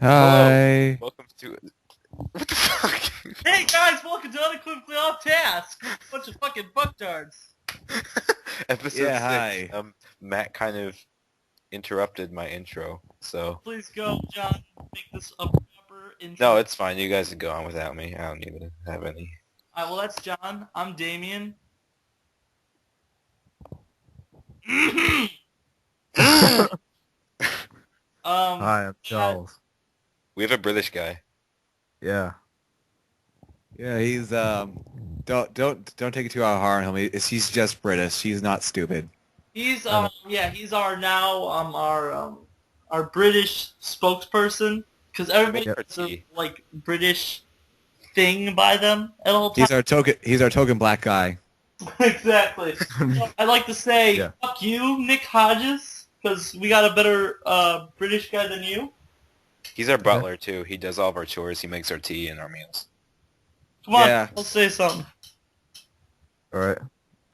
Hi. Welcome to... What the fuck? Hey guys, welcome to Unequivocally Offtask! Bunch of fucking fucktards. Episode Yeah, 6. hi. Matt kind of interrupted my intro, so... Please go, John. Make this a proper intro. No, it's fine. You guys can go on without me. I don't need to have any. Alright, well that's John. I'm Damien. Hi, I'm Charles. We have a British guy. Yeah. Yeah, he's don't take it too hard on him. He's just British. He's not stupid. He's he's our British spokesperson because everybody Yep. has a like British thing by them at all times. He's our token black guy. Exactly. I'd like to say, Yeah. fuck you, Nick Hodges, because we got a better British guy than you. He's our butler, too. He does all of our chores. He makes our tea and our meals. Come on, Yeah. let's say something. Alright.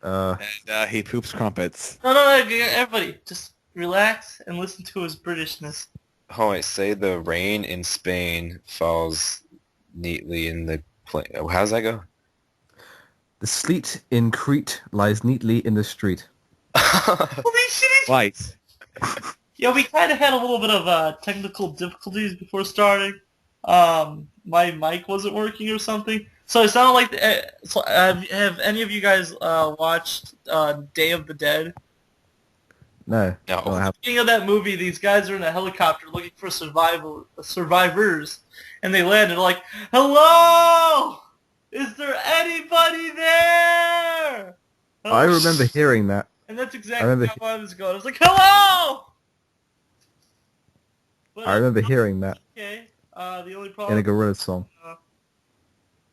And he poops crumpets. No, everybody, just relax and listen to his Britishness. Oh, I say the rain in Spain falls neatly in the... How's that go? The sleet in Crete lies neatly in the street. Holy shit! White. Yeah, we kind of had a little bit of technical difficulties before starting. My mic wasn't working or something. So it sounded like... have any of you guys watched Day of the Dead? No. No. I haven't. Speaking of that movie, these guys are in a helicopter looking for survivors, and they land and they're like, "Hello! Is there anybody there?" I remember hearing that. And that's I exactly remember- how I was going. I was like, "Hello!" But, I remember hearing that okay, the only in problem... a gorilla song.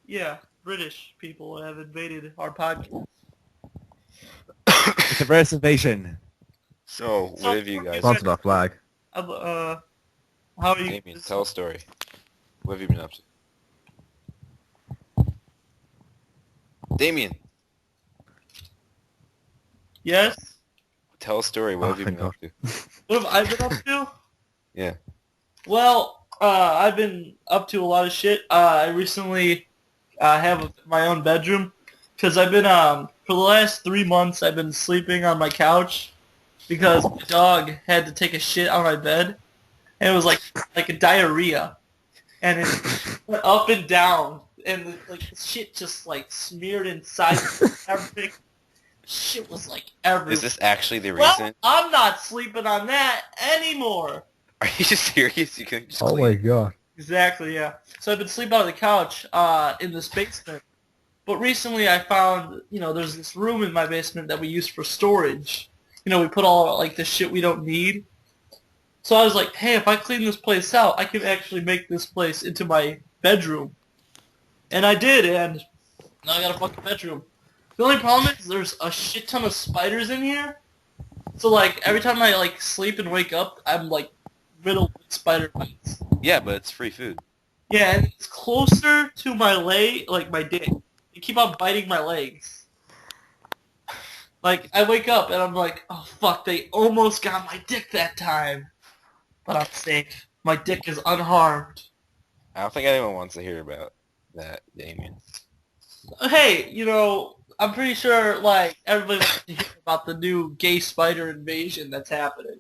Yeah, British people have invaded our podcast. It's a British invasion. So, what have you guys... Sponsored by flag. How are you? Damien, tell a story. What have you been up to? Damien, Yes? tell a story. What Oh, have you been thank up to? What have I been up to? Yeah. Well, I've been up to a lot of shit. I recently have my own bedroom because I've been for the last 3 months I've been sleeping on my couch because my dog had to take a shit on my bed, and it was like a diarrhea, and it went up and down, and like shit just like smeared inside everything. Shit was like everywhere. Is this actually the Well, reason? I'm not sleeping on that anymore. Are you serious? You can just Oh clean my it. god. Exactly, yeah. So I've been sleeping on the couch in this basement. But recently I found, there's this room in my basement that we use for storage. We put all, like, the shit we don't need. So I was like, hey, if I clean this place out, I can actually make this place into my bedroom. And I did, and now I got a fucking bedroom. The only problem is there's a shit ton of spiders in here. So, like, every time I, like, sleep and wake up, I'm, like, riddled with spider bites. Yeah, but it's free food. Yeah, and it's closer to my leg, like my dick. They keep on biting my legs. Like, I wake up and I'm like, oh fuck, they almost got my dick that time. But I'm safe. My dick is unharmed. I don't think anyone wants to hear about that, Damien. Hey, I'm pretty sure, like, everybody wants to hear about the new gay spider invasion that's happening.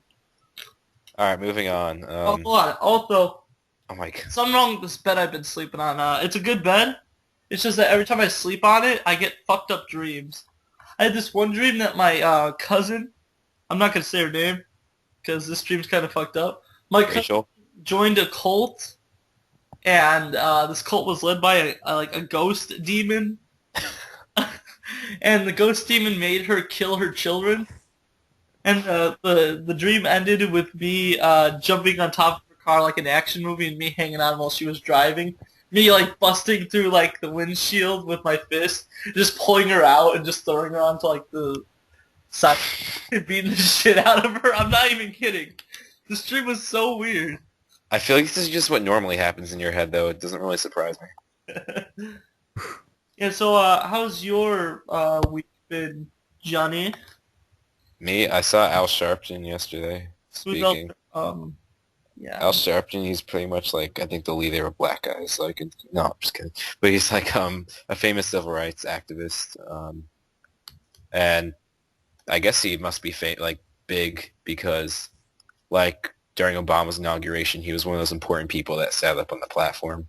Alright, moving on. Oh, hold on. Also, Oh my god. something wrong with this bed I've been sleeping on. It's a good bed. It's just that every time I sleep on it, I get fucked up dreams. I had this one dream that my cousin, I'm not going to say her name, because this dream's kind of fucked up. My cousin Rachel? joined a cult, and this cult was led by a ghost demon. And the ghost demon made her kill her children. And the dream ended with me jumping on top of her car like an action movie and me hanging on while she was driving. Me like busting through like the windshield with my fist, just pulling her out and just throwing her onto like the side and beating the shit out of her. I'm not even kidding. This dream was so weird. I feel like this is just what normally happens in your head, though. It doesn't really surprise me. Yeah, so how's your week been, Johnny? Me, I saw Al Sharpton yesterday Who's else? speaking. Yeah. Al Sharpton, he's pretty much like, I think the leader of Black Guys. Like, no, I'm just kidding. But he's like a famous civil rights activist. And I guess he must be like big because like during Obama's inauguration, he was one of those important people that sat up on the platform.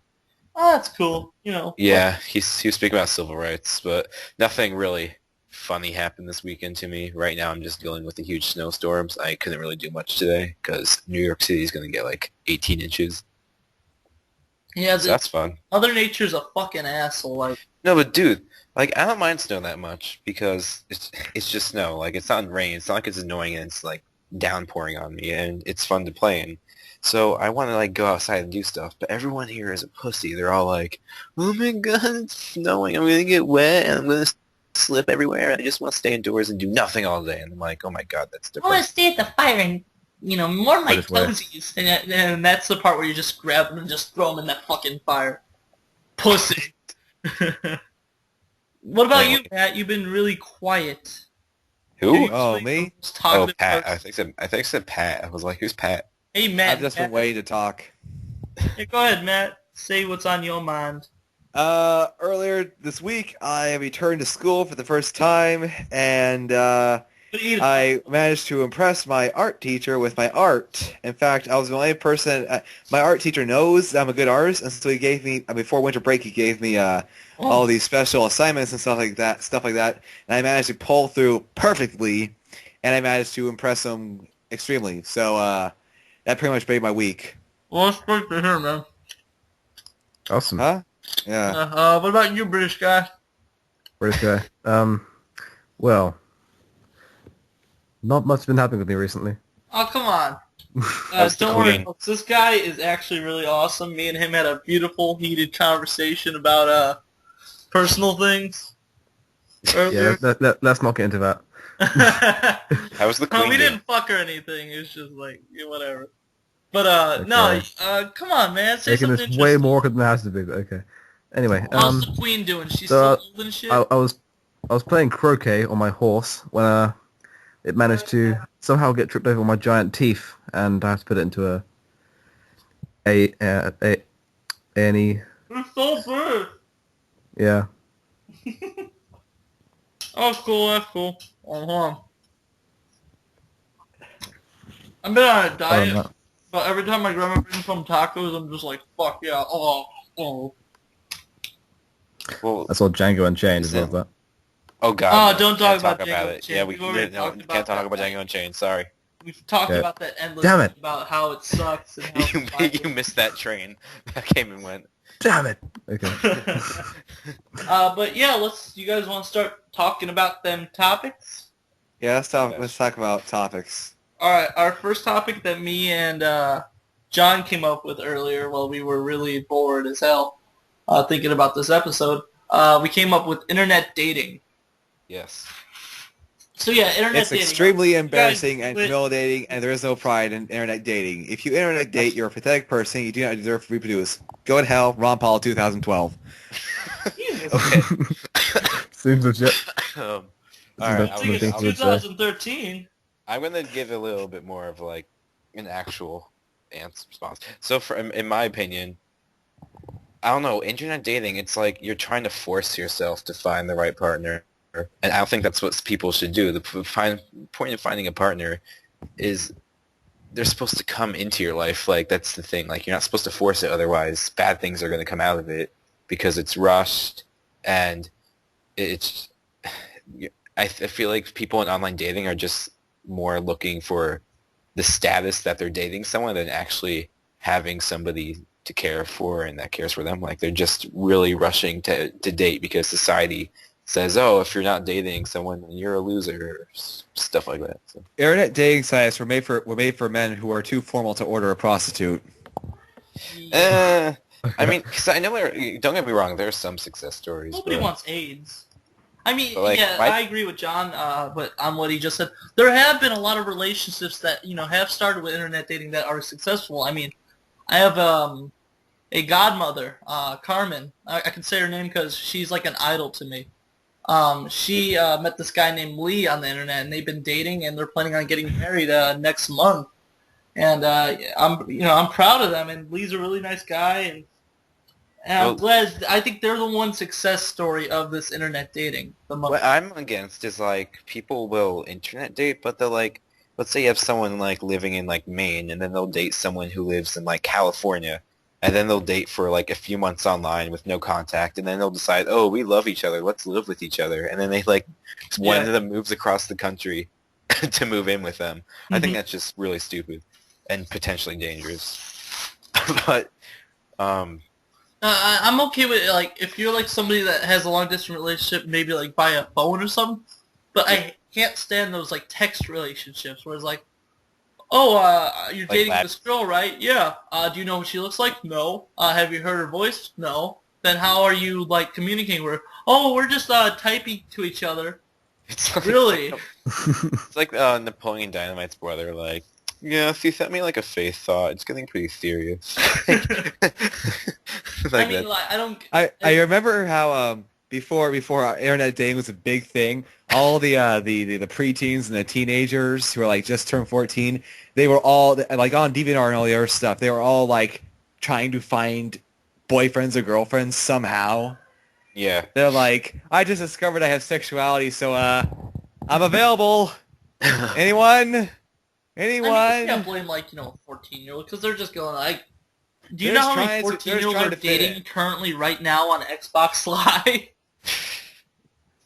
Oh, that's cool. You know. Yeah, he was speaking about civil rights, but nothing really funny happened this weekend to me. Right now, I'm just dealing with the huge snowstorms. I couldn't really do much today because New York City is going to get like 18 inches. Yeah, So that's fun. Mother Nature's a fucking asshole. Like, No, but dude, like I don't mind snow that much because it's just snow. Like it's not rain. It's not like it's annoying and it's like downpouring on me, and it's fun to play in. So I want to like go outside and do stuff, but everyone here is a pussy. They're all like, "Oh my god, it's snowing! I'm gonna get wet and I'm gonna slip everywhere. I just want to stay indoors and do nothing all day." And I'm like, "Oh my god, that's I want to depressing." stay at the fire and, warm my Put it where? toesies. And that's the part where you just grab them and just throw them in that fucking fire. Pussy. What about you, Matt? You've been really quiet. Who? Oh, me? Just Oh, talking Pat. about- I think I said Pat. I was like, "Who's Pat?" Hey, Matt. I've just been waiting to talk. Yeah, go ahead, Matt. Say what's on your mind. Earlier this week, I returned to school for the first time, and I managed to impress my art teacher with my art. In fact, I was the only person. My art teacher knows I'm a good artist, and so he gave me before winter break. He gave me all these special assignments and stuff like that. And I managed to pull through perfectly, and I managed to impress him extremely. So that pretty much made my week. Well, that's great to hear, man. Awesome. Huh? Yeah. What about you, British guy? British guy. Well, not much been happening with me recently. Oh, come on. That's the Don't worry, queen. folks. This guy is actually really awesome. Me and him had a beautiful, heated conversation about personal things Yeah, earlier. let's not get into that. How was the No, queen? we doing? didn't fuck or anything. It was just like, whatever. But, no, Okay. come on, man. Say Making something this interesting. way more awkward than it has to be, but okay. Anyway, How's the queen doing? She's so, still old and shit? I was playing croquet on my horse when it managed to somehow get tripped over my giant teeth, and I had to put it into a A&E. It's so big. Yeah. Oh, that's cool, that's cool. Hold on. I've been on a diet, no. but every time my grandma brings home tacos, I'm just like, fuck yeah, oh. Well, I saw Django Unchained as well as Listen. that. Oh god. Oh, don't can't talk about Django it. Unchained. Yeah, We've already talked we about can't talk that. about Django Unchained. Sorry. We've talked Okay. about that endlessly, Damn it. about how it sucks and how You missed that train that came and went. Damn it. Okay. But yeah, you guys want to start talking about them topics? Yeah, let's talk about topics. Alright, our first topic that me and John came up with earlier while we were really bored as hell thinking about this episode, we came up with internet dating. Yes. So yeah, internet It's dating. extremely You guys embarrassing and quit- humiliating, and there is no pride in internet dating. If you internet date, you're a pathetic person. You do not deserve to reproduce. Go to hell, Ron Paul 2012. Jesus. Okay. Seems legit. All Isn't right. that something It's to say? 2013. I'm gonna give a little bit more of like an actual response. So, in my opinion, I don't know. Internet dating, it's like you're trying to force yourself to find the right partner, and I don't think that's what people should do. The point of finding a partner is they're supposed to come into your life. Like that's the thing. Like you're not supposed to force it. Otherwise, bad things are going to come out of it because it's rushed and it's. I feel like people in online dating are just more looking for the status that they're dating someone than actually having somebody to care for and that cares for them. Like they're just really rushing to date because society says, oh, if you're not dating someone, then you're a loser, or stuff like that. So. Internet dating sites were made for men who are too formal to order a prostitute. I mean, because I know don't get me wrong, there's some success stories. Nobody but wants AIDS. I mean, But, like, yeah, I agree with John, but on what he just said, there have been a lot of relationships that have started with internet dating that are successful. I mean, I have a godmother, Carmen. I can say her name because she's like an idol to me. She met this guy named Lee on the internet, and they've been dating, and they're planning on getting married next month. And I'm proud of them. And Lee's a really nice guy, and I'm Well, glad. I think they're the one success story of this internet dating the most. what I'm against is like people will internet date, but they'll like, let's say you have someone like living in like Maine, and then they'll date someone who lives in like California, and then they'll date for like a few months online with no contact, and then they'll decide, oh, we love each other, let's live with each other, and then they like one of them moves across the country to move in with them. I think that's just really stupid and potentially dangerous. But I'm okay with it, like if you're like somebody that has a long distance relationship, maybe like by a phone or something. But I can't stand those like text relationships where it's like, oh, you're Like dating that. this girl, right? Yeah. Do you know what she looks like? No. Have you heard her voice? No. Then how are you like communicating with her? Oh, we're just typing to each other. it's like, Really? it's like Napoleon Dynamite's brother, like, yeah, if you sent me like a face thought, it's getting pretty serious. I mean, like I don't. I remember how before internet dating was a big thing, all the preteens and the teenagers who were like just turned 14, they were all like on DeviantArt and all the other stuff. They were all like trying to find boyfriends or girlfriends somehow. Yeah. They're like, I just discovered I have sexuality, so I'm available. Anyone? I mean, you can't blame like a 14-year-old because they're just going like. Do you know how many 14-year-olds are dating currently right now on Xbox Live?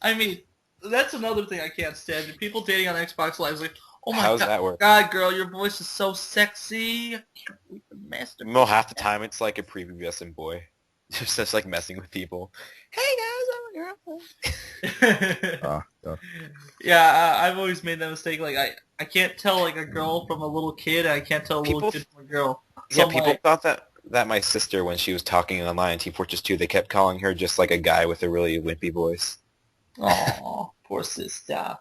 I mean, that's another thing I can't stand. People dating on Xbox Live is like, oh my How's that work? God, girl, your voice is so sexy. I can't wait to masturbate. Well, half the time it's like a prepubescent boy. Just like messing with people. Hey guys, I'm a girlfriend. God. Yeah, I've always made that mistake. Like, I can't tell like a girl from a little kid. And I can't tell a little kid from a girl. Yeah, people thought that my sister, when she was talking online in Team Fortress 2, they kept calling her just like a guy with a really wimpy voice. Aw, poor sister.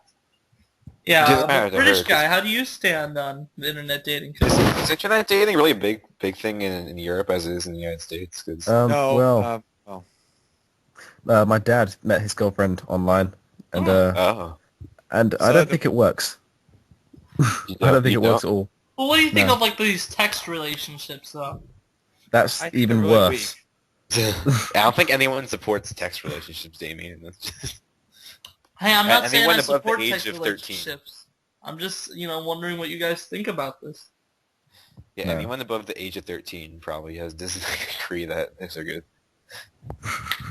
It Yeah, doesn't matter but to British her, guy, how do you stand on the internet dating? 'Cause Is internet dating really a big thing in Europe as it is in the United States? 'Cause No. My dad met his girlfriend online, and oh, I So don't think it works. I don't think it works at all. well, what do you think No. of like these text relationships, though? That's I think even they're really worse. I don't think anyone supports text relationships, Damien. That's just... Hey, I'm not saying Anyone I above the support age text of 13. relationships. I'm just, wondering what you guys think about this. Yeah, No. anyone above the age of 13 probably doesn't agree that those are good.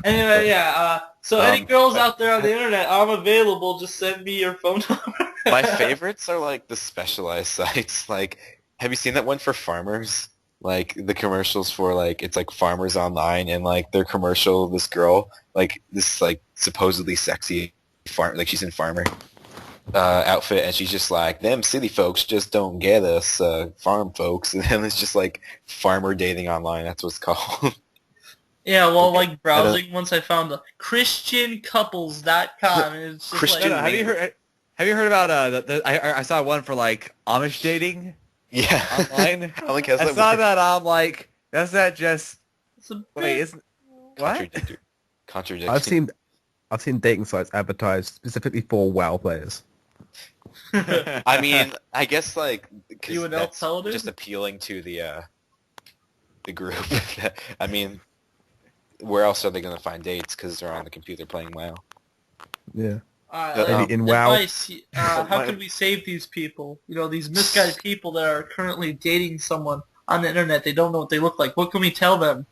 Anyway, yeah. So any girls but- out there on the internet, I'm available. Just send me your phone number. My favorites are like the specialized sites. Like, have you seen that one for farmers? Like the commercials for like it's like farmers online, and like their commercial, this girl, like this like supposedly sexy farm, like she's in farmer outfit, and she's just like, them city folks just don't get us, farm folks, and then it's just like farmer dating online. That's what it's called. Yeah, well, like browsing, once I found the ChristianCouples.com, and it's just Christian- like, Have you heard? Have you heard about I saw one for like Amish dating Yeah. online. I like, how's I that saw work? that. I'm like, that's that just it's a wait? bit- Isn't what? Contradiction. I've seen dating sites advertised specifically for WoW players. I mean, I guess like because You would know that's Paladin? just appealing to the group. I mean, where else are they going to find dates? Because they're on the computer playing WoW. Yeah. Maybe in WoW. Advice, how can we save these people? These misguided people that are currently dating someone on the internet. They don't know what they look like. What can we tell them?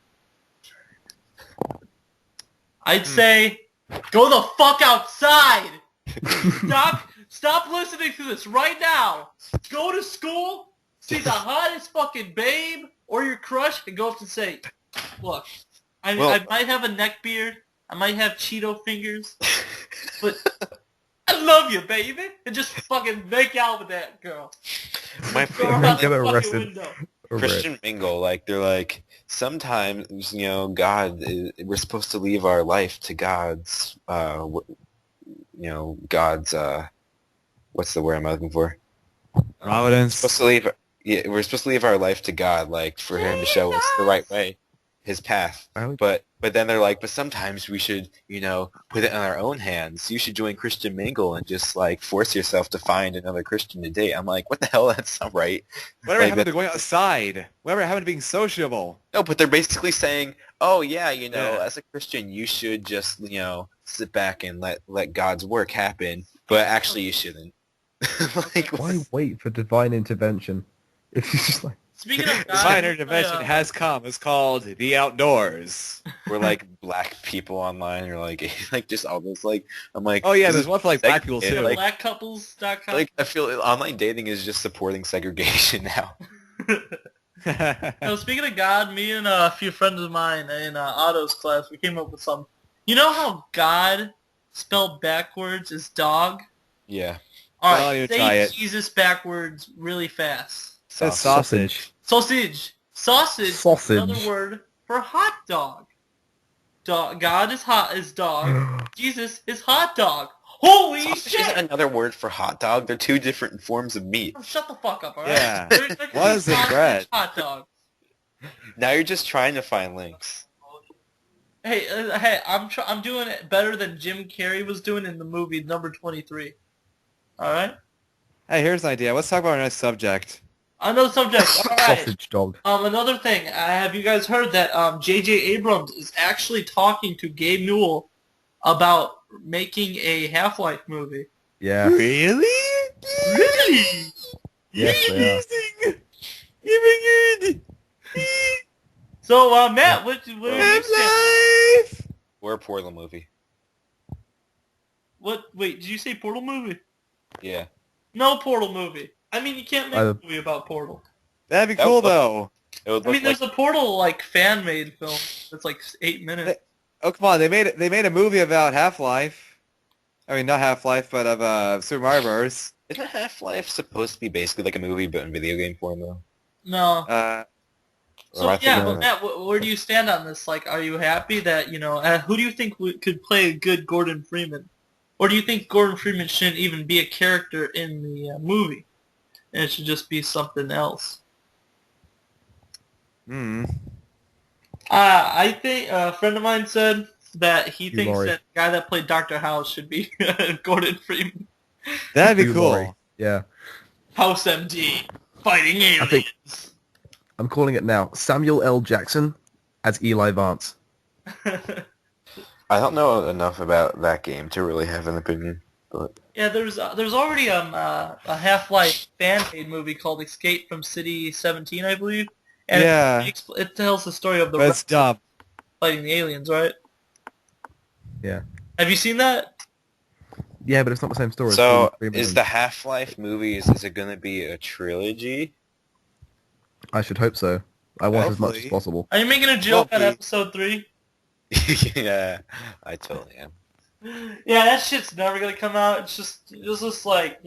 I'd say, go the fuck outside! Stop listening to this right now! Go to school, see the hottest fucking babe or your crush, and go up and say, look, I might have a neck beard, I might have Cheeto fingers, but I love you, baby, and just fucking make out with that girl. My Throw her favorite out the Get fucking arrested. window. Christian mingle, like they're like sometimes God, we're supposed to leave our life to God's, God's, what's the word I'm looking for? Providence. We're supposed to leave our life to God, like for Him to show us the right way. his path. Oh. But then they're like, but sometimes we should, put it in our own hands. You should join Christian Mingle and just like force yourself to find another Christian to date. I'm like, what the hell? That's not right. Whatever Like, happened to going outside? Whatever happened to being sociable? no, but they're basically saying, oh yeah, Yeah. as a Christian, you should just, sit back and let God's work happen. But actually, you shouldn't. Like, Why wait for divine intervention? If you just like, Speaking of God, Divine intervention has come. It's called the outdoors. we're like black people online, or like like just all those like I'm like, Oh yeah, this there's is one for like black people segregated, too. like- blackcouples.com. like I feel online dating is just supporting segregation now. No, speaking of God, me and a few friends of mine in Otto's class, we came up with some. You know how God spelled backwards is dog? Yeah, All Well, right, you say try it. Jesus backwards really fast. Says sausage. Sausage. Sausage. Sausage. Is another word for hot dog. God is hot is dog. Jesus is hot dog. Holy sausage shit! isn't another word for hot dog. They're two different forms of meat. Oh, shut the fuck up, alright? Yeah. There could be Was it sausage bread? hot dog. Now you're just trying to find links. Hey, I'm doing it better than Jim Carrey was doing in the movie Number 23. All right. Hey, here's an idea. Let's talk about our next subject. Another subject. All right. sausage dog. Another thing. Have you guys heard that J.J. Abrams is actually talking to Gabe Newell about making a Half-Life movie? Yeah. Really? Really? Yes, they are. Amazing. So, Matt, what do you say? Half-Life. Or a Portal movie. What? Wait, did you say Portal movie? Yeah. No Portal movie. I mean, you can't make a movie about Portal. That'd be That cool would- though. It would I look mean, there's a Portal like fan-made film that's like 8 minutes. Oh come on, they made a movie about Half-Life. I mean, not Half-Life, but of Super Mario Bros. Isn't Half-Life supposed to be basically like a movie but in video game form though? No. Or So I yeah, think- but Matt, where do you stand on this? Like, are you happy that who do you think could play a good Gordon Freeman, or do you think Gordon Freeman shouldn't even be a character in the movie, and it should just be something else? Hmm. I think a friend of mine said that he Hugh thinks Laurie. that the guy that played Dr. House should be Gordon Freeman. That'd be Hugh cool. Laurie. Yeah. House MD fighting aliens. think- I'm calling it now. Samuel L. Jackson as Eli Vance. I don't know enough about that game to really have an opinion. But Yeah, there's already a Half-Life fan-made movie called Escape from City 17, I believe. And Yeah. it tells the story of the But it's dumb. fighting the aliens, right? Yeah. Have you seen that? Yeah, but it's not the same story. so Gordon Freeman is and- the Half-Life movies? Is it going to be a trilogy? I should hope so. I want as much as Hopefully. possible. Are you making a joke Well, on the- episode 3? Yeah, I totally am. Yeah, that shit's never gonna come out. It's just like,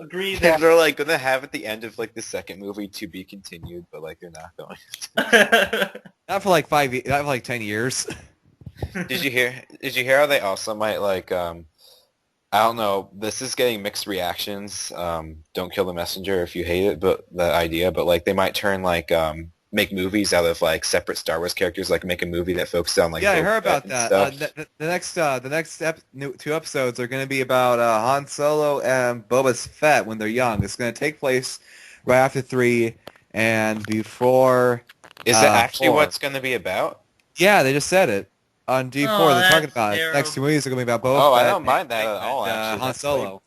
agree that... They're like going to have at the end of like the second movie to be continued, but like they're not going. Not for like 5 years. Not for like 10 years. Did you hear how they also might like I don't know, this is getting mixed reactions. Don't kill the messenger if you hate it, but the idea, but like they might turn like make movies out of like separate Star Wars characters, like make a movie that focuses on like Yeah, I Boba heard Fett about and that. stuff. The next two episodes are going to be about Han Solo and Boba Fett when they're young. It's going to take place right after 3 and before. Is it actually 4. what it's going to be about? Yeah, they just said it on D4. Oh, they're talking that's about it. The next 2 movies are going to be about Boba Oh, Fett. I don't mind that at all, and, actually. Han That's Solo. way-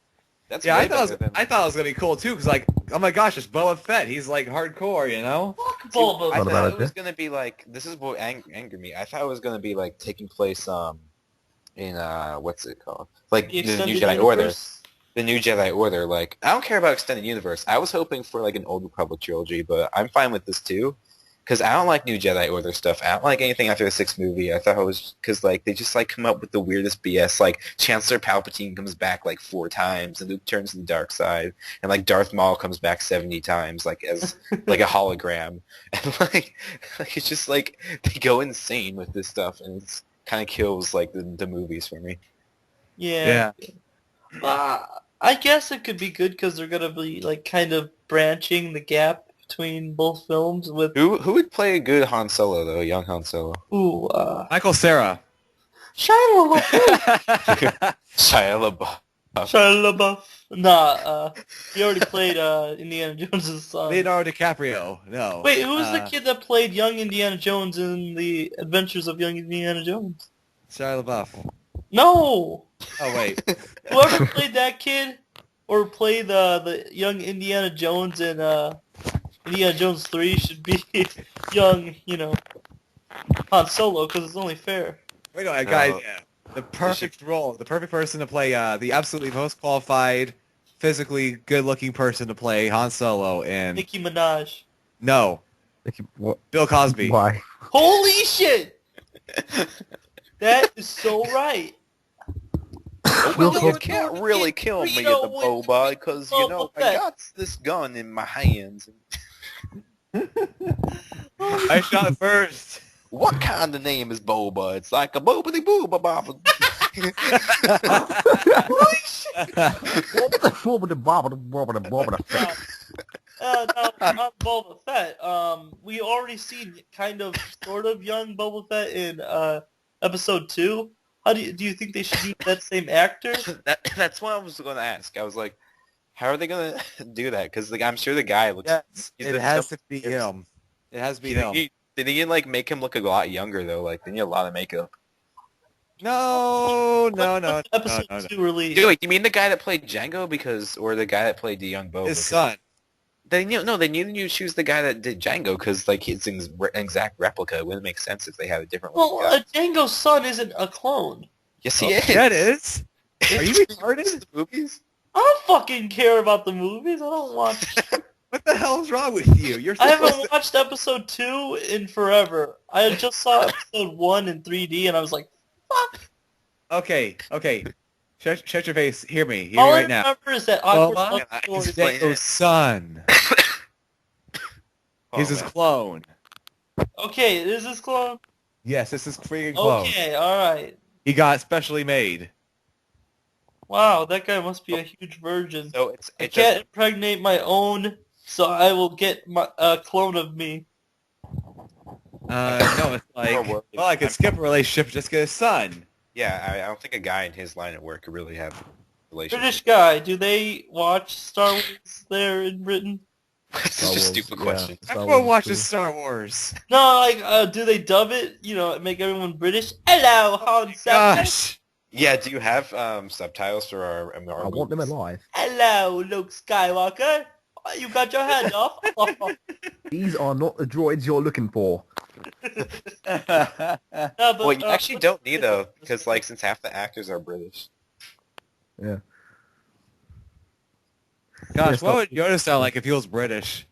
That's Yeah, way I thought better than- it was going to be cool too because like, oh my gosh, it's Boba Fett. He's like hardcore, you know. Fuck Boba I Not a Fett. bad thought it was idea. going to be like, this is what angered me. I thought it was going to be like taking place in what's it called? Like The the New extended Jedi Order. universe? The New Jedi Order. Like I don't care about extended universe. I was hoping for like an Old Republic trilogy, but I'm fine with this too. Because I don't like New Jedi Order stuff. I don't like anything after the 6th movie. I thought it was because like they just like come up with the weirdest BS. Like Chancellor Palpatine comes back like 4 times, and Luke turns to the dark side, and like Darth Maul comes back 70 times, like as like a hologram, and like it's just like they go insane with this stuff, and it's kind of kills like the movies for me. Yeah. I guess it could be good because they're gonna be like kind of branching the gap between both films with Who would play a good Han Solo though? Young Han Solo. Michael Cera. Shia LaBeouf. Shia LaBeouf. Shia LaBeouf. Nah, he already played Indiana Jones' son. Leonardo DiCaprio. No. Wait, who was the kid that played young Indiana Jones in the Adventures of Young Indiana Jones? Shia LaBeouf. No! Oh wait. Whoever played that kid, or played the young Indiana Jones in Indiana Jones 3 should be young, Han Solo, because it's only fair. Wait, no, guys. Yeah. The perfect role, the perfect person to play the absolutely most qualified, physically good-looking person to play Han Solo in... Nicki Minaj. No. What? Bill Cosby. Why? Holy shit! That is so right. Well, you can't really kill me in the boba because, I got this gun in my hands. I shot first. What kind of name is Boba? It's like a boobity-booba baba. Not Boba Fett. We already seen kind of, sort of young Boba Fett in episode 2. How do you think they should use that same actor? That's what I was going to ask. I was like, how are they going to do that? Because I'm sure the guy looks... Yes, it has to be him. It has to be him. Did he make him look a lot younger though? Like, they need a lot of makeup. No. Episode 2 release. Wait, you mean the guy that played Django or the guy that played the young Boba? His son. They knew you choose the guy that did Django because like he's an exact replica. It wouldn't make sense if they had a different. Well, Django's son isn't a clone. Yes, he is. Yeah, it is. Are you retarded? The movies? I don't fucking care about the movies. I don't watch. What the hell's wrong with you? I haven't watched episode 2 in forever. I just saw episode 1 in 3D, and I was like, fuck. Okay. Shut your face. Hear me. Hear All me I right now. remember is that awkward Boba love is story. Django's son. He's his clone. Okay, is this clone? Yes, this is freaking clone. Okay, alright. He got specially made. Wow, that guy must be a huge virgin. So I can't impregnate my own, so I will get a clone of me. No, it's like, well, I could skip a relationship just get a son. Yeah, I don't think a guy in his line of work could really have a relationship. British guy, do they watch Star Wars there in Britain? That's such a stupid question. Everyone watches Star Wars. No, like, do they dub it? Make everyone British? Hello, Han Solo. Gosh. Yeah, do you have subtitles for our I want them alive. Hello, Luke Skywalker. You got your hand off. These are not the droids you're looking for. Well, you actually don't need though, because since half the actors are British. Yeah. Gosh, what would Yoda sound like if he was British?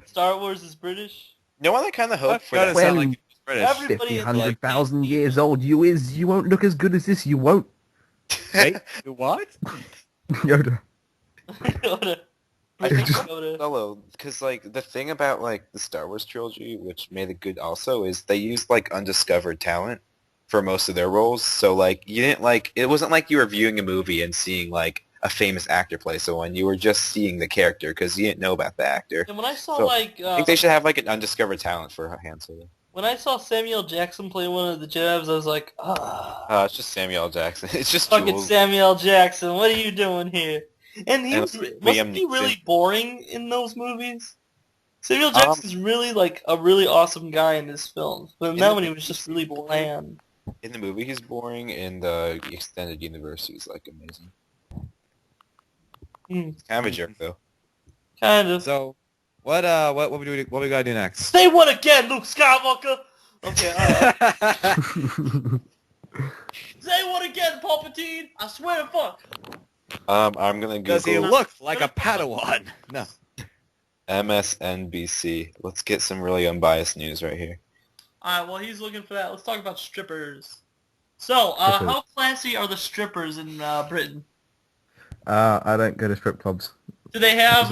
Star Wars is British? No one kind of hope for that. Sound like he was British. Everybody 50, is 100,000 years old you won't look as good as this, you won't. Wait, what? Yoda. Yoda. I think Yoda. Solo, because the thing about the Star Wars trilogy, which made it good also, is they used undiscovered talent for most of their roles. So you didn't it wasn't like you were viewing a movie and seeing a famous actor play someone. You were just seeing the character because you didn't know about the actor. And when I saw I think they should have an undiscovered talent for Han Solo. when I saw Samuel Jackson play one of the Jedis, I was like, it's just Samuel L. Jackson. It's just fucking Jules. Samuel Jackson. What are you doing here? And wasn't he Neeson. really boring in those movies? Samuel Jackson's really a really awesome guy in this film, but in that one he was just really bland. In the movie, he's boring. In the extended universe, he's amazing. Kind of a jerk, though. Kind of. So, what we gotta do next? Say what again, Luke Skywalker? Okay, Say what again, Palpatine? I swear to fuck. I'm gonna Google. Does he look like a Padawan? No. MSNBC. Let's get some really unbiased news right here. Alright, well he's looking for that. Let's talk about strippers. So, how classy are the strippers in Britain? I don't go to strip clubs. Do they have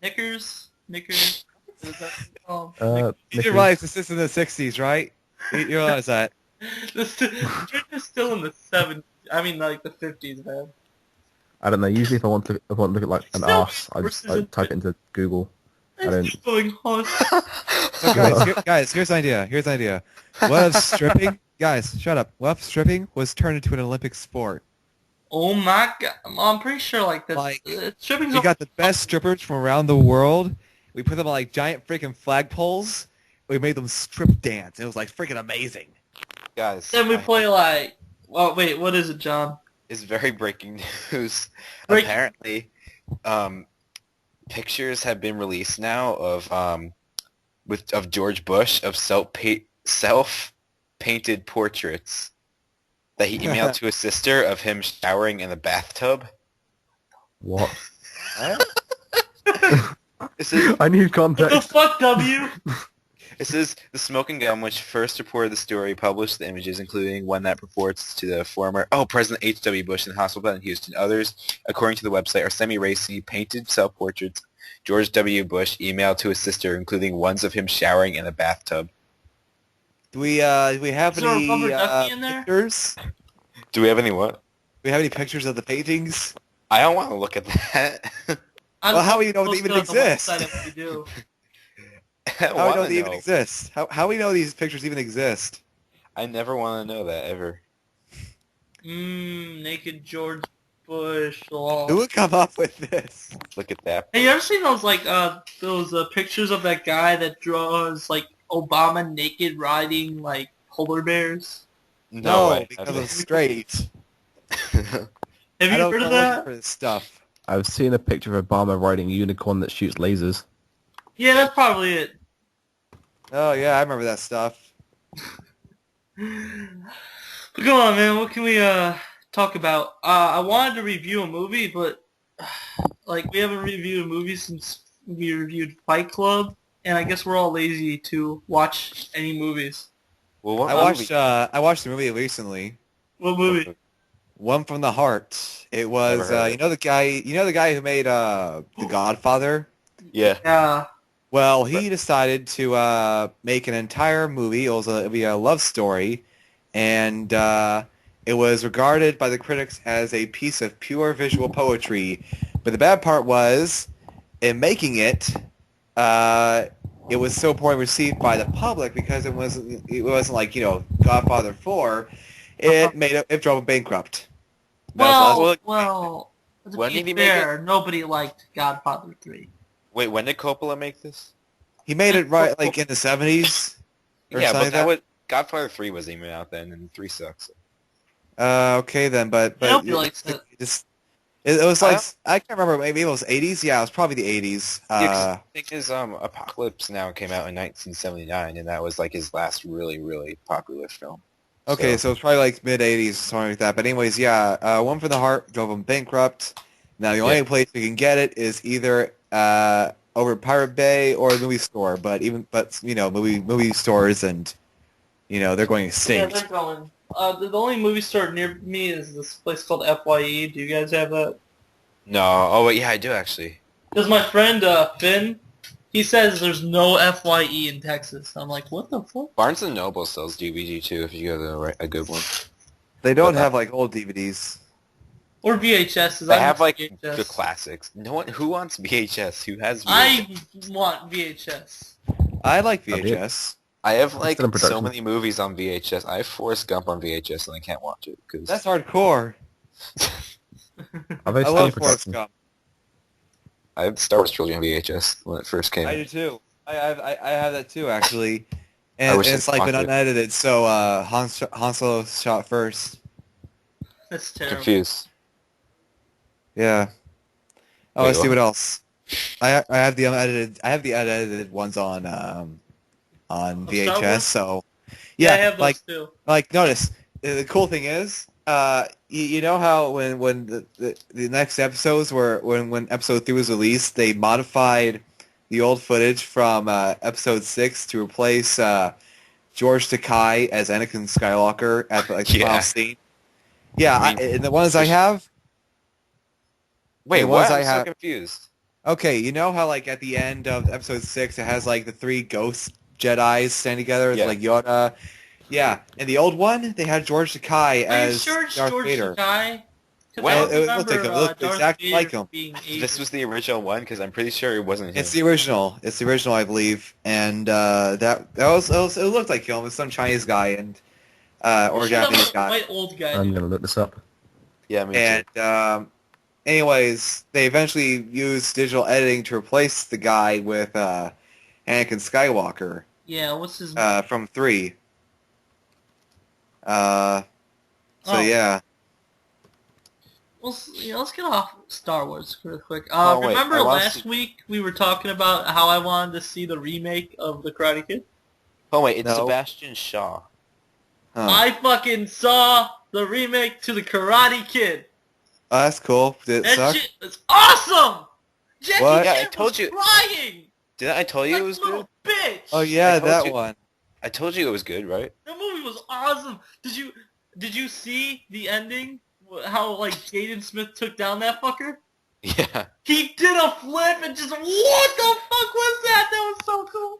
knickers? Knickers? You realize this is in the 60s, right? You realize that? The strippers still in the 70s. I mean, the 50s, man. I don't know. Usually, if I want to look at an Still arse, I versus type it into Google. I don't. It's going hush. So guys, here's an idea. Here's an idea. What if stripping? Guys, shut up. What if stripping was turned into an Olympic sport? Oh my god! I'm pretty sure like that. Like, Stripping's we got the best strippers from around the world. We put them on like giant freaking flagpoles. We made them strip dance. It was like freaking amazing. Guys, Then we play like. Oh wait, what is it, John? it's very breaking news. Break- Apparently, pictures have been released now of George Bush of self-painted portraits that he emailed to his sister of him showering in a bathtub. What? This is I need What the context. fuck, W? This is the Smoking Gun, which first reported the story, published the images, including one that purports to the former President H.W. Bush in the hospital bed in Houston. Others, according to the website, are semi-racy, painted self-portraits George W. Bush emailed to his sister, including ones of him showering in a bathtub. Do we have Is there a any rubber ducky in there? pictures? Do we have any what? Do we have any pictures of the paintings? I don't want to look at that. Well, how do you know they even exist? If we do. I How do we know wanna they even exist? How do we know these pictures even exist? I never want to know that, ever. Naked George Bush. Oh. Who would come up with this? Look at that. Hey, you ever seen those pictures of that guy that draws like Obama naked riding like polar bears? No, because I'm straight. Have I you don't heard go of looking that? for this stuff. I've seen a picture of Obama riding a unicorn that shoots lasers. Yeah, that's probably it. Oh yeah, I remember that stuff. But go on, man. What can we talk about? I wanted to review a movie, but like we haven't reviewed a movie since we reviewed Fight Club, and I guess we're all lazy to watch any movies. Well, what I watched the movie recently. What movie? One from the Heart. It was Never heard of it. you know the guy who made The Godfather? Yeah. Yeah. Well, he decided to make an entire movie. It'd be a love story, and it was regarded by the critics as a piece of pure visual poetry. But the bad part was, in making it, it was so poorly received by the public because it wasn't like Godfather 4. It drove him bankrupt. That was the last- Well, to when be did he make fair, nobody liked Godfather 3. Wait, when did Coppola make this? he made it right like in the 70s. Or Yeah, something but that like was Godfather 3 was even out then, and 3 sucks. Okay then, but Nobody likes it. It was like I can't remember. Maybe it was 80s. Yeah, it was probably the 80s. The thing is, Apocalypse Now came out in 1979, and that was like his last really, really popular film. Okay, so it's probably like mid 80s, something like that. But anyways, yeah, One for the Heart drove him bankrupt. Now the only place you can get it is either over Pirate Bay or a movie store. But movie stores and they're going Yeah, extinct. they're going. The only movie store near me is this place called FYE. Do you guys have that? No, oh wait, yeah, I do actually. Because my friend Finn, he says there's no FYE in Texas. I'm like, what the fuck? Barnes and Noble sells DVD too if you go to a good one. They don't But, have like old DVDs. Or VHS. They have like VHS. the classics. No one who wants VHS. Who has VHS? I want VHS. I like I did. VHS. I have like still in so production. many movies on VHS. I have Forrest Gump on VHS and I can't watch it because That's hardcore. I've I only love seen Forrest production. Gump. I have Star Wars Trilogy on VHS when it first came. I do too. I have that too actually, I and wish it's I like been watched it. unedited. So Han Solo shot first. That's terrible. Confused. Yeah. Oh, Wait, let's see what? what else. I have the unedited. I have the unedited ones on Star VHS. Wars? So Yeah, yeah, I have those like too. notice the cool thing is you know how when the next episodes were when episode 3 was released, they modified the old footage from episode 6 to replace George Takei as Anakin Skywalker at the Yeah. final scene. Yeah, I mean, and the ones I have. Wait, The ones what? I I'm so have- confused. Okay, you know how like at the end of episode 6 it has like the 3 ghost Jedis standing together, it's Yeah. like Yoda. Yeah, in the old one they had George Takei Are you as sure it's Darth George Vader. Takei? Well, I don't it looked like him. It remember looked Darth exactly like Vader him. being this Asian. was the original one because I'm pretty sure it wasn't him. It's the original. It's the original, I believe. And it looked like him. It was some Chinese guy or Shut up, Japanese a guy. white old guy. I'm Dude. gonna look this up. Yeah, me And too. anyways, they eventually used digital editing to replace the guy with Anakin Skywalker Yeah, what's his? from 3. So Oh. yeah. Let's get off Star Wars real quick. Oh, wait, Remember I want to last week we were talking about how I wanted to see the remake of The Karate Kid? Oh wait, it's No. Sebastian Shaw. Huh. I fucking saw the remake to The Karate Kid. Oh, that's cool. Did it That suck? shit is awesome! Jackie What? Yeah, I Chan told was you. crying! Didn't I tell you Like it was a little good? bitch! Oh yeah, I told that you. one. I told you it was good, right? The movie was awesome! Did you see the ending? How, like, Jaden Smith took down that fucker? Yeah. He did a flip and just, what the fuck was that? That was so cool.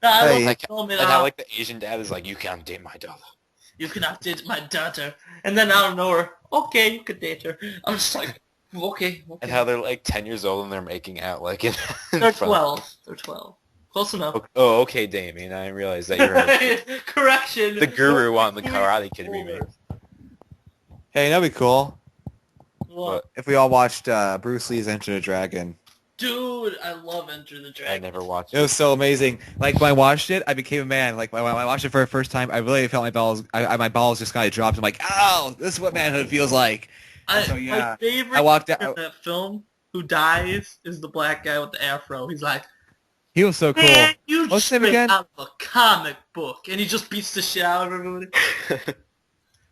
Nah, I Hey. love the film And how like the Asian dad is like, you can't date my daughter. you cannot date my daughter. And then out of nowhere, okay, you could date her. I'm just like, okay. And how they're like 10 years old and they're making out like in They're front. 12. They're 12. Close enough. Oh, okay, Damien. I didn't realize that you're Correction. the guru on the Karate Kid remake. Hey, that'd be cool What? if we all watched Bruce Lee's Enter the Dragon. Dude, I love Enter the I Dragon. never watched It was so amazing. Like when I watched it, I became a man. Like when I watched it for the first time, I really felt my balls. My balls just kind of dropped. I'm like, oh, this is what manhood feels like. So, yeah, My favorite I walked character out. in that film who dies is the black guy with the afro. He's like, He was so cool. man, you What's his name straight again? out of a comic book. And he just beats the shit out of everybody. it.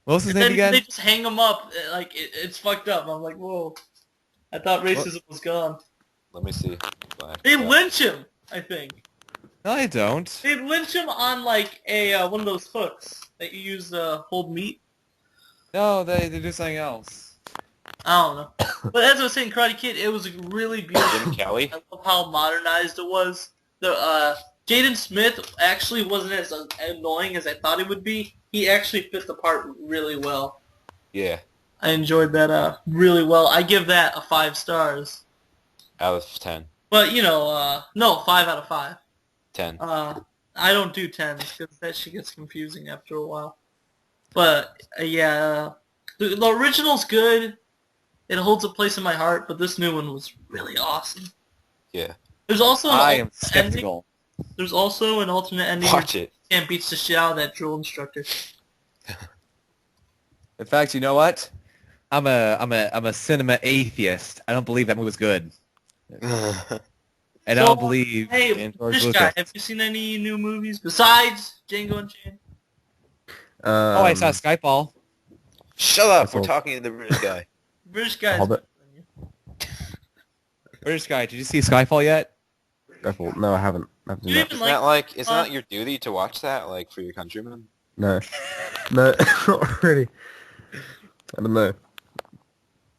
What was his And name then again? they just hang him up. Like, it's fucked up. I'm like, whoa. I thought racism was gone. Let me see. Black They guy. lynch him, I think. No, I don't. They lynch him on, like, a one of those hooks that you use to hold meat. No, they do something else. I don't know. But as I was saying, Karate Kid, it was really beautiful. Jim Kelly? I love how modernized it was. The Jaden Smith actually wasn't as annoying as I thought he would be. He actually fit the part really well. Yeah. I enjoyed that really well. I give that a 5 stars. Out of 10. But, you know, no, 5 out of 5. 10. I don't do 10s because that shit gets confusing after a while. But, yeah, the original's good. It holds a place in my heart, but this new one was really awesome. Yeah. There's also an I am alternate ending. skeptical. There's also an alternate ending. Watch it. Can't beats the shit out of that drill instructor. In fact, you know what? I'm a cinema atheist. I don't believe that movie was good, and I So, don't believe Hey, in George this Lucas. guy, have you seen any new movies besides Django Unchained? Oh, I saw Skyfall. Shut up! That's We're all. talking to the British guy. British guys. Hobbit. British guy, did you see Skyfall yet? Skyfall. No, I haven't. I haven't seen You that. even Isn't that like? like, isn't that your duty to watch that, like, for your countrymen? No. No, not really. I don't know.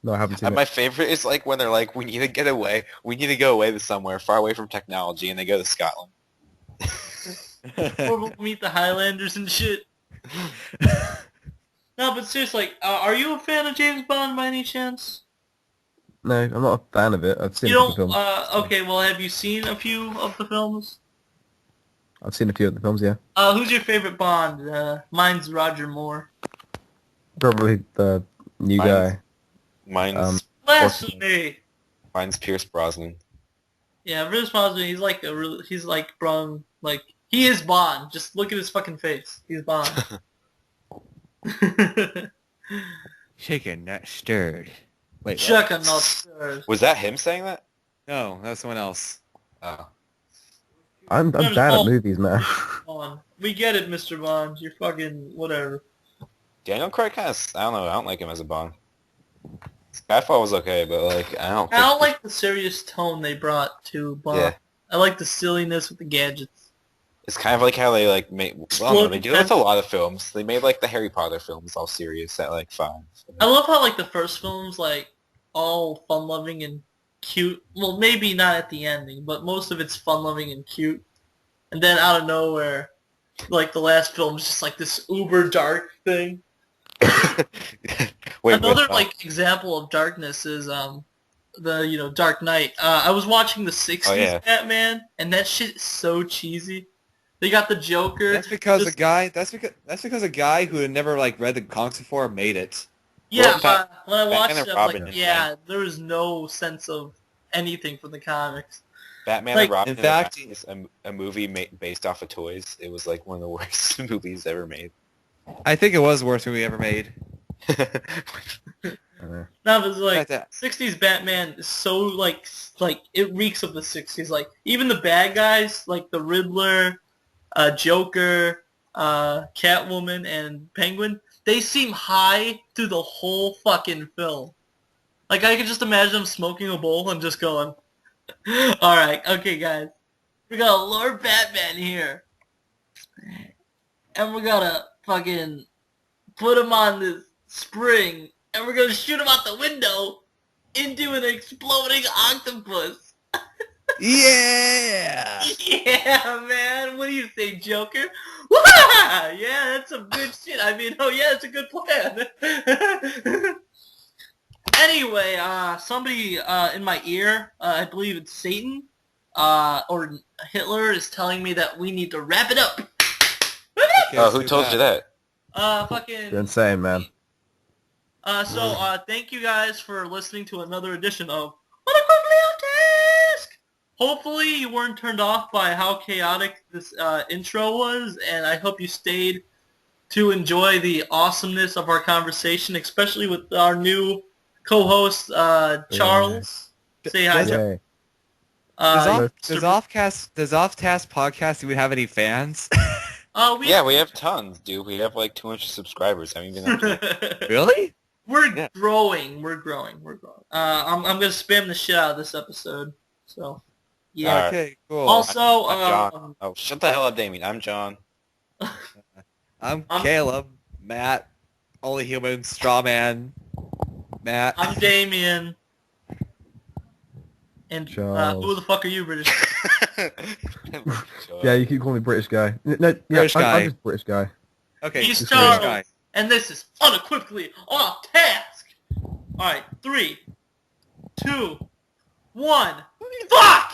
No, I haven't seen And it. my favorite is, like, when they're like, we need to get away. We need to go away to somewhere far away from technology, and they go to Scotland. Or we'll meet the Highlanders and shit. No, but seriously, are you a fan of James Bond by any chance? No, I'm not a fan of it. I've seen You a few don't. films. Okay, well, have you seen a few of the films? I've seen a few of the films, yeah. Who's your favorite Bond? Mine's Roger Moore. Probably the new Mine's- guy. Mine's Blasphemy. mine's Pierce Brosnan. Yeah, Bruce Brosnan. He's like he is Bond. Just look at his fucking face. He's Bond. Shaken, not stirred. Wait, what? Chuck and not stirred. Was that him saying that? No, that's someone else. Oh. I'm There's bad all- at movies, man. Bond. We get it, Mr. Bond. You're fucking whatever. Daniel Craig kind of, I don't know, I don't like him as a Bond. Skyfall was okay, but, like, I don't I don't think... like the serious tone they brought to Bond. Yeah. I like the silliness with the gadgets. It's kind of like how they, like, make... Well, no, they do it with a lot of films. They made, like, the Harry Potter films all serious at, like, 5. I love how like the first film's like all fun-loving and cute. Well, maybe not at the ending, but most of it's fun-loving and cute. And then out of nowhere, like the last film is just like this uber dark thing. Wait, Another example of darkness is the Dark Knight. I was watching the '60s Batman, and that shit is so cheesy. They got the Joker. That's because a guy who had never read the comics before made it. Yeah, Well, when I watched it, I'm Robin like, yeah, there was no sense of anything from the comics. Batman and Robin in fact, is a movie based off of toys. It was like one of the worst movies ever made. I think it was the worst movie ever made. No, but it's like That. '60s Batman is so like it reeks of the '60s. Like even the bad guys, like the Riddler, Joker, Catwoman, and Penguin, they seem high through the whole fucking film. Like I could just imagine them smoking a bowl and just going, "All right, okay, guys, we got a Lord Batman here, and we're gonna fucking put him on this spring, and we're gonna shoot him out the window into an exploding octopus." Yeah! Yeah, man. What do you think, Joker? Wah! Yeah, that's some good shit. I mean, oh yeah, it's a good plan. Anyway, somebody in my ear, I believe it's Satan, or Hitler, is telling me that we need to wrap it up. Oh, who told you that? Fucking... You're insane, man. Thank you guys for listening to another edition of Unequivocally Offtask! Hopefully you weren't turned off by how chaotic this intro was, and I hope you stayed to enjoy the awesomeness of our conversation, especially with our new co-host, Charles. Yeah. Say hi, Yeah. Charles. Does Offtask Podcast even have any fans? We have tons, dude. We have like 200 subscribers. I mean, Really? We're growing. We're growing. I'm gonna spam the shit out of this episode. So, yeah. Okay, cool. Also, I'm John. Oh, shut the hell up, Damien. I'm John. I'm Caleb, Matt, only human, straw man, Matt. I'm Damien. And Charles. who the fuck are you, British? Yeah, you keep calling me British guy. No, yeah, British guy. I'm just British guy. Okay, He's this Charles, British guy. and this is Unequivocally Off Task. All right, 3, 2, 1. Fuck!